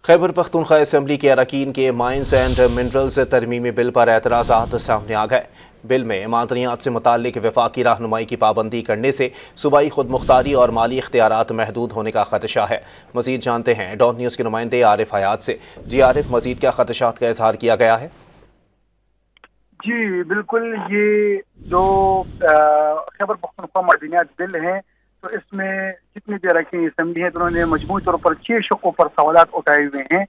Khyber Pakhtunkhwa assembly के अरकान के माइंस एंड मिनरल्स तरमीमी बिल पर एतराज़ात सामने आ गए। बिल में मादनियात से मुताल्लिक वफाकी रहनुमाई की पाबंदी करने से सूबाई खुद मुख्तारी और माली इख्तियारात महदूद होने का खदशा है। मज़ीद जानते हैं डॉन न्यूज़ के नुमाइंदे आरिफ हयात से। जी आरिफ, मज़ीद क्या खदशात का इजहार किया गया है? जी बिल्कुल, ये जो खैबर पख्तूनख्वा मादनियात बिल हैं, तो इसमें जितनी भी अरकान असम्बली हैं तो उन्होंने मजमूई तौर पर 6 शक़ों पर सवालात उठाए हुए हैं,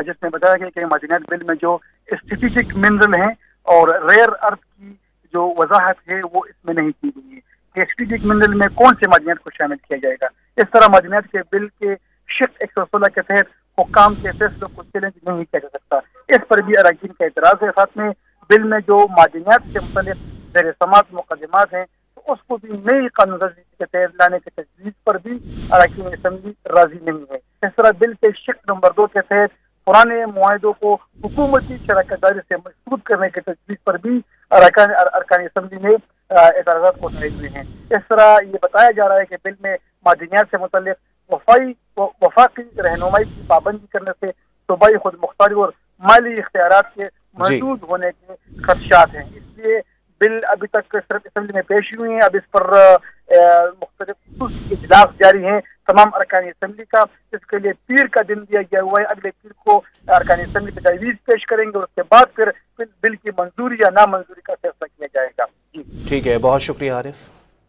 जिसमें बताया गया कि मादनियात बिल में जो स्ट्रेटेजिक मिनरल हैं और रेयर अर्थ की जो वजाहत है वो इसमें नहीं की गई है कि स्ट्रेटेजिक मिनरल में कौन से मादनियात को शामिल किया जाएगा। इस तरह मादनियात के बिल के शिक 116 के तहत हुक्काम के फैसलों को चैलेंज नहीं किया जा सकता। इस पर भी अरकान का एतराज़ है। साथ में बिल में जो मादनियात से मुतल्लिक़ ज़ेर समाअत मुक़दमात हैं तो उसको भी नई कानून के तहत लाने की तजवीज़ पर भी अरकान असम्बली राजी नहीं है। इस तरह बिल के शिक नंबर 2 के तहत पुराने मुआहदों को हुकूमती शराकतदारी से मजबूत करने की तजवीज़ पर भी अरकान असम्बली ने एतराज़ात उठाए हुए हैं। इस तरह ये बताया जा रहा है कि बिल में मादनियात से मुतल्लिक़ वफाकी रहनुमाई की पाबंदी करने से सूबाई खुद मुख्तारी और माली इख्तियारात के महदूद होने के खदशात हैं। इसलिए बिल अभी तक सिर्फ असम्बली में पेश हुई है। अब इस पर मुख्तलिफ इजलास जारी हैं तमाम अरकान असम्बली का। इसके लिए पीर का दिन दिया गया हुआ है। अगले पीर को अरकान असम्बली की तजवीज़ पेश करेंगे और उसके बाद फिर बिल की मंजूरी या नामंजूरी का फैसला किया जाएगा। जी ठीक है, बहुत शुक्रिया आरिफ।